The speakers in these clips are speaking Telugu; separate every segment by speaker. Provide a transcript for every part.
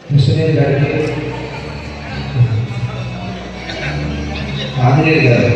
Speaker 1: కృష్ణయ్య గారికి ఆంజనేయ గారు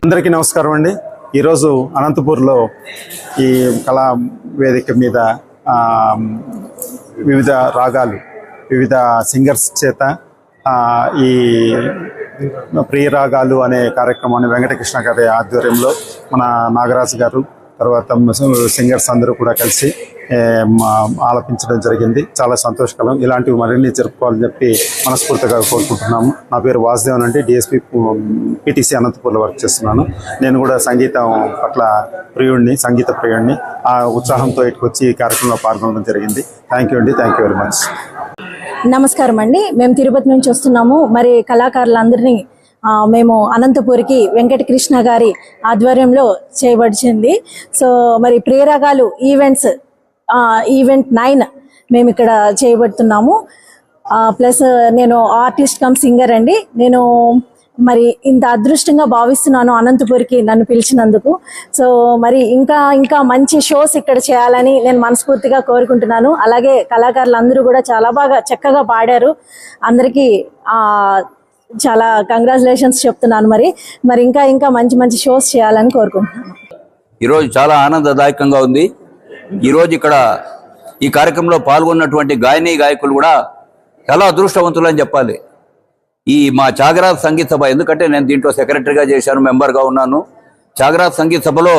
Speaker 2: అందరికీ నమస్కారం అండి. ఈరోజు అనంతపూర్లో ఈ కళా వేదిక మీద వివిధ రాగాలు వివిధ సింగర్స్ చేత ఈ ప్రియ రాగాలు అనే కార్యక్రమాన్ని వెంకటకృష్ణ గారి ఆధ్వర్యంలో మన నాగరాజు గారు తర్వాత సింగర్స్ అందరూ కూడా కలిసి ఆలపించడం జరిగింది. చాలా సంతోషకరం. ఇలాంటివి మరిన్ని జరుపుకోవాలని చెప్పి మనస్ఫూర్తిగా కోరుకుంటున్నాము. నా పేరు వాసుదేవన్ అండి. డిఎస్పీ పిటిసి అనంతపూర్లో వర్క్ చేస్తున్నాను. నేను కూడా సంగీతం పట్ల ప్రియుడిని, సంగీత ప్రియుడిని. ఆ ఉత్సాహంతో ఇటుకు వచ్చి ఈ కార్యక్రమంలో పాల్గొనడం జరిగింది. థ్యాంక్ యూ అండి. Thank you very much.
Speaker 3: నమస్కారం అండి. మేము తిరుపతి నుంచి వస్తున్నాము. మరి కళాకారులందరినీ మేము అనంతపూర్కి వెంకటకృష్ణ గారి ఆధ్వర్యంలో చేయబడిచింది. సో మరి ప్రియరాగాలు ఈవెంట్ 9 మేము ఇక్కడ చేయబడుతున్నాము. ప్లస్ నేను ఆర్టిస్ట్ కమ్ సింగర్ అండి. నేను మరి ఇంత అదృష్టంగా భావిస్తున్నాను అనంతపూర్కి నన్ను పిలిచినందుకు. సో మరి ఇంకా మంచి షోస్ ఇక్కడ చేయాలని నేను మనస్ఫూర్తిగా కోరుకుంటున్నాను. అలాగే కళాకారులందరూ కూడా చాలా బాగా చక్కగా పాడారు. అందరికీ చాలా కంగ్రాచులేషన్స్ చెప్తున్నాను. మరి ఇంకా మంచి షోస్ చేయాలని కోరుకుంటున్నాను.
Speaker 4: ఈరోజు చాలా ఆనందదాయకంగా ఉంది. ఈరోజు ఇక్కడ ఈ కార్యక్రమంలో పాల్గొన్నటువంటి గాయకులు కూడా చాలా అదృష్టవంతులు అని చెప్పాలి. ఈ మా త్యాగరాజ సంగీత సభ, ఎందుకంటే నేను దీంట్లో సెక్రటరీగా చేశాను, మెంబర్గా ఉన్నాను. త్యాగరాజ సంగీత సభలో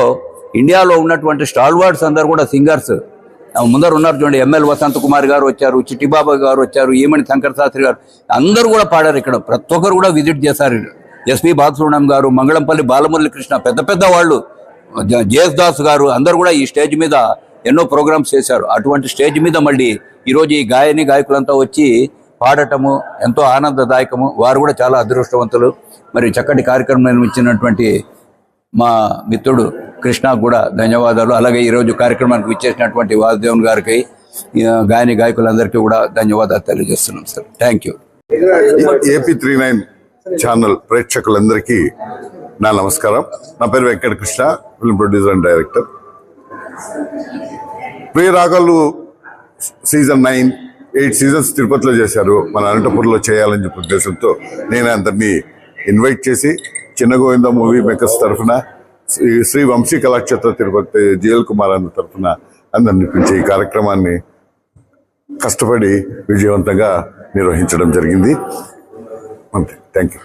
Speaker 4: ఇండియాలో ఉన్నటువంటి స్టాల్వార్డ్స్ అందరు కూడా సింగర్స్ ముందరు ఉన్నారు. చూడండి, ఎంఎల్ వసంత కుమార్ గారు వచ్చారు, చిట్టిబాబా గారు వచ్చారు, ఈమణి శంకర శాస్త్రి గారు, అందరూ కూడా పాడారు. ఇక్కడ ప్రతి ఒక్కరు కూడా విజిట్ చేశారు. ఎస్పి బాలసుబ్రహ్మణ్యం గారు, మంగళంపల్లి బాలమురళీకృష్ణ, పెద్ద వాళ్ళు, జేఎస్ దాస్ గారు, అందరూ కూడా ఈ స్టేజ్ మీద ఎన్నో ప్రోగ్రామ్స్ చేశారు. అటువంటి స్టేజ్ మీద మళ్ళీ ఈరోజు ఈ గాయకులంతా వచ్చి పాడటము ఎంతో ఆనందదాయకము. వారు కూడా చాలా అదృష్టవంతులు. మరి చక్కటి కార్యక్రమం నిర్మించినటువంటి మా మిత్రుడు కృష్ణకు కూడా ధన్యవాదాలు. అలాగే ఈరోజు కార్యక్రమానికి విచ్చేసినటువంటి వాసుదేవన్ గారికి, గాయకులందరికీ కూడా ధన్యవాదాలు తెలియజేస్తున్నాం sir. Thank you.
Speaker 5: AP 39 channel ప్రేక్షకులందరికీ నా నమస్కారం. నా పేరు Venkatakrishna, film producer and director. Priya Ragalu season 9 8 seasons తిరుపతిలో చేశారు. మన అనంతపూర్లో చేయాలని చెప్పే ఉద్దేశంతో నేను అందరినీ ఇన్వైట్ చేసి చిన్న గోవింద మూవీ మేకర్స్ తరఫున, శ్రీ వంశీ కళాక్షేత్ర తిరుపతి జిఎల్ కుమార్ అన్న తరఫున అందరిని పిలిచి ఈ కార్యక్రమాన్ని కష్టపడి విజయవంతంగా నిర్వహించడం జరిగింది. అంతే. Thank you.